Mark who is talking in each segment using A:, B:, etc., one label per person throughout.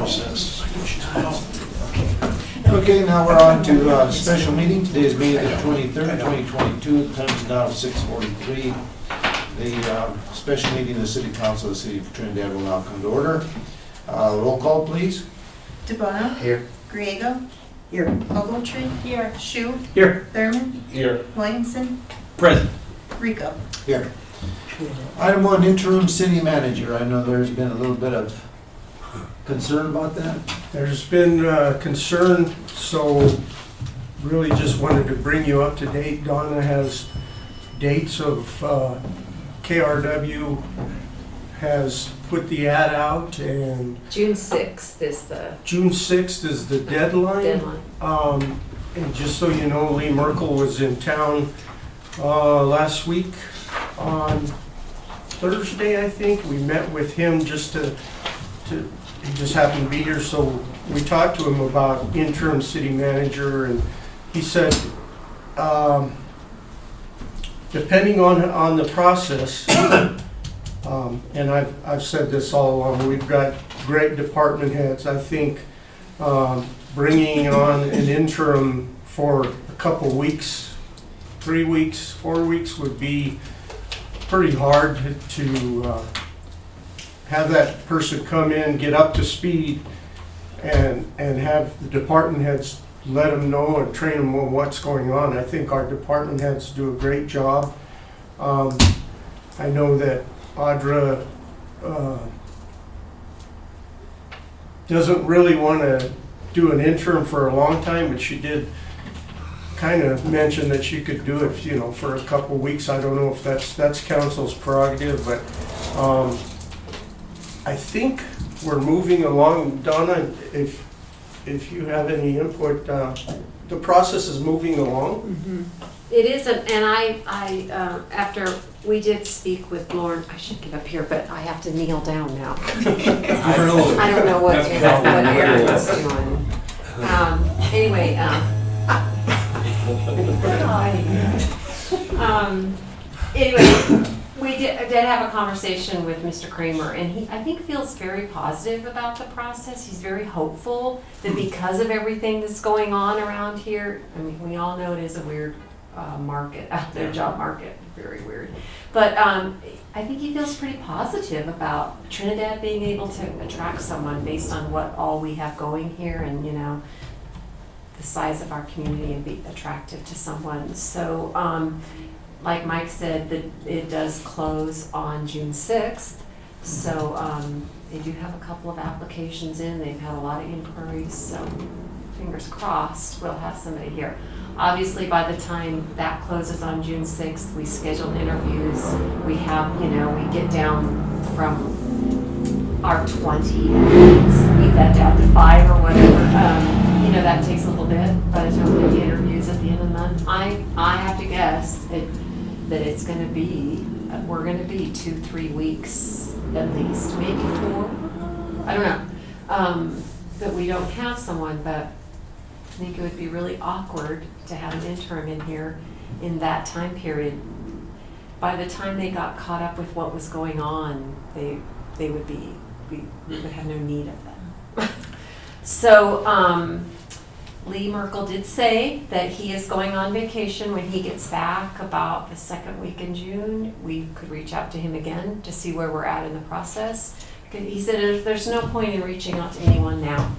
A: process.
B: Okay, now we're on to special meeting. Today is May the 23rd, 2022. The time is now 6:43. The special meeting of the City Council of the City of Trinidad will now come to order. Roll call, please.
C: DeBono.
B: Here.
C: Griego.
D: Here.
C: Ogletree. Here. Shu.
D: Here.
C: Thurman.
A: Here.
C: Williamson.
A: Present.
C: Rico.
B: Here. Item 1, interim city manager. I know there's been a little bit of concern about that.
D: There's been concern, so really just wanted to bring you up to date. Donna has dates of KRW has put the ad out, and
E: June 6th is the
D: June 6th is the deadline. And just so you know, Lee Merkel was in town last week on Thursday, I think. We met with him just to he just happened to be here, so we talked to him about interim city manager, and he said, depending on the process, and I've said this all along, we've got great department heads. I think bringing on an interim for a couple weeks, 3 weeks, 4 weeks would be pretty hard to have that person come in, get up to speed, and have the department heads let them know and train them on what's going on. I think our department heads do a great job. I know that Audra doesn't really want to do an interim for a long time, but she did kind of mention that she could do it, you know, for a couple weeks. I don't know if that's council's prerogative, but I think we're moving along. Donna, if you have any input, the process is moving along.
E: Mm-hmm. It is, and I after we did speak with Lauren, I should get up here, but I have to kneel down now. I don't know what Aaron's doing. Anyway, anyway, we did have a conversation with Mr. Kramer, and he, I think, feels very positive about the process. He's very hopeful that because of everything that's going on around here, I mean, we all know it is a weird market out there, job market, very weird. But I think he feels pretty positive about Trinidad being able to attract someone based on what all we have going here, and you know, the size of our community, and be attractive to someone. So. Like Mike said, that it does close on June 6th, so they do have a couple of applications in. They've had a lot of inquiries, so fingers crossed we'll have somebody here. Obviously, by the time that closes on June 6th, we schedule interviews. We have, you know, we get down from our 20 and leave that down to 5 or whatever. You know, that takes a little bit by the time we get the interviews at the end of the month. I have to guess that it's going to be, we're going to be 2-3 weeks at least, maybe 4. I don't know. That we don't have someone, but I think it would be really awkward to have an interim in here in that time period. By the time they got caught up with what was going on, they would be, we would have no need of them. So, Lee Merkel did say that he is going on vacation. When he gets back about the second week in June, we could reach out to him again to see where we're at in the process. He said there's no point in reaching out to anyone now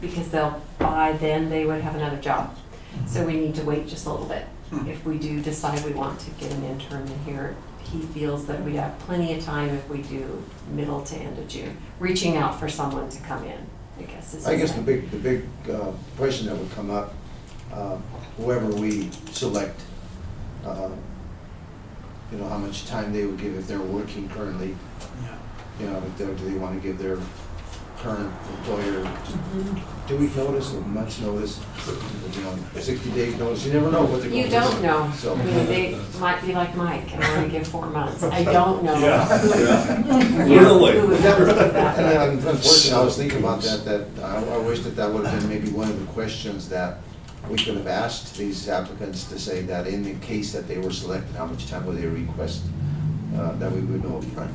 E: because by then they would have another job. So we need to wait just a little bit. If we do decide we want to get an intern in here, he feels that we have plenty of time if we do middle to end of June, reaching out for someone to come in. I guess
B: the big question that would come up, whoever we select, you know, how much time they would give if they're working currently. You know, do they want to give their current employer 2-week notice or month's notice? You know, 60 days notice. You never know what they're going to do.
E: You don't know.
B: So.
E: I mean, they might be like Mike and want to give 4 months. I don't know.
A: Really?
E: Who would ever do that?
B: And unfortunately, I was thinking about that I wish that would have been maybe one of the questions that we could have asked these applicants to say that in the case that they were selected, how much time would they request, that we would know up front.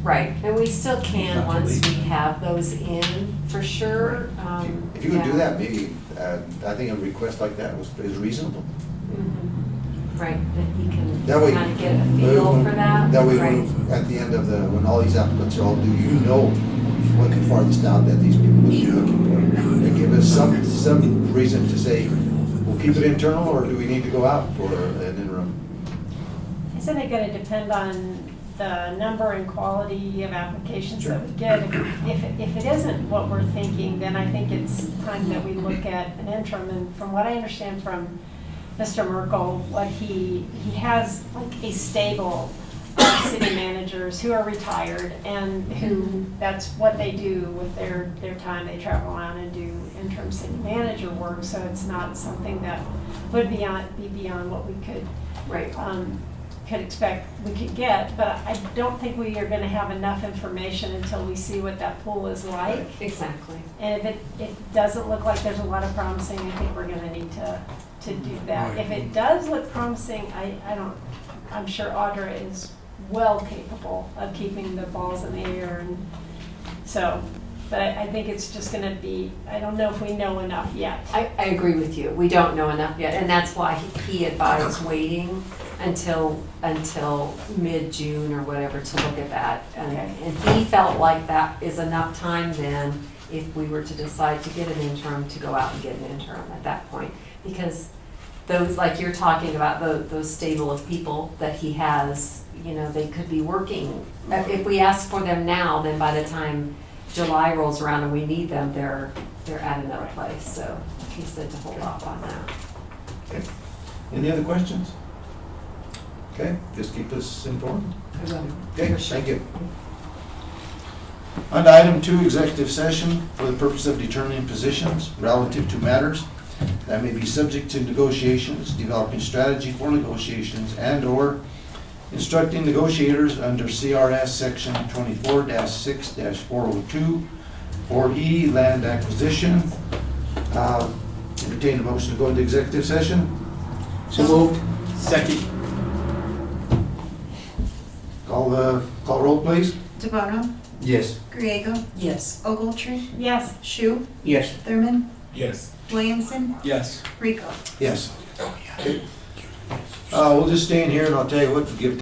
E: Right, and we still can once we have those in, for sure.
B: If you could do
E: Yeah.
B: that, maybe, I think a request like that is reasonable.
E: Mhm. Right, that he can
B: That way-
E: kind of get a feel for that.
B: That way,
E: Right.
B: at the end of when all these applicants are all due, you know what the farthest out that these people would be looking for. And give us some reason to say, we'll keep it internal, or do we need to go out for an interim?
F: Isn't it gonna depend on the number and quality of applications that we get? If it isn't what we're thinking, then I think it's time that we look at an interim. And from what I understand from Mr. Merkel, what he has like a stable of city managers who are retired and who, that's what they do with their time. They travel around and do interim city manager work, so it's not something that would be beyond what we could
E: Right.
F: could expect we could get, but I don't think we are gonna have enough information until we see what that pool is like.
E: Exactly.
F: And if it doesn't look like there's a lot of promising, I think we're gonna need to do that. If it does look promising, I'm sure Audra is well capable of keeping the balls in the air, and so, but I think it's just gonna be, I don't know if we know enough yet.
E: I agree with you. We don't know enough yet, and that's why he advised waiting until mid-June or whatever to look at that.
F: Okay.
E: And he felt like that is enough time then, if we were to decide to get an interim, to go out and get an interim at that point. Because those, like you're talking about, those stable of people that he has, you know, they could be working. If we ask for them now, then by the time July rolls around and we need them, they're at another place. So he said to hold off on that.
B: Okay. Any other questions? Okay, just keep us informed.
E: I will.
B: Okay,
E: For sure.
B: thank you. On to item 2, executive session for the purpose of determining positions relative to matters that may be subject to negotiations, developing strategy for negotiations, and/or instructing negotiators under CRS Section 24-6-402, 4E, land acquisition. Entertain a motion to go into executive session.
A: So moved. Second.
B: Call roll, please.
C: DeBono,
A: Yes.
C: Griego,
E: Yes.
C: Ogletree,
F: Yes.
C: Shu,
A: Yes.
C: Thurman,
A: Yes.
C: Williamson,
A: Yes.
C: Rico.
B: Yes. Okay. We'll just stay in here and I'll tell you what, give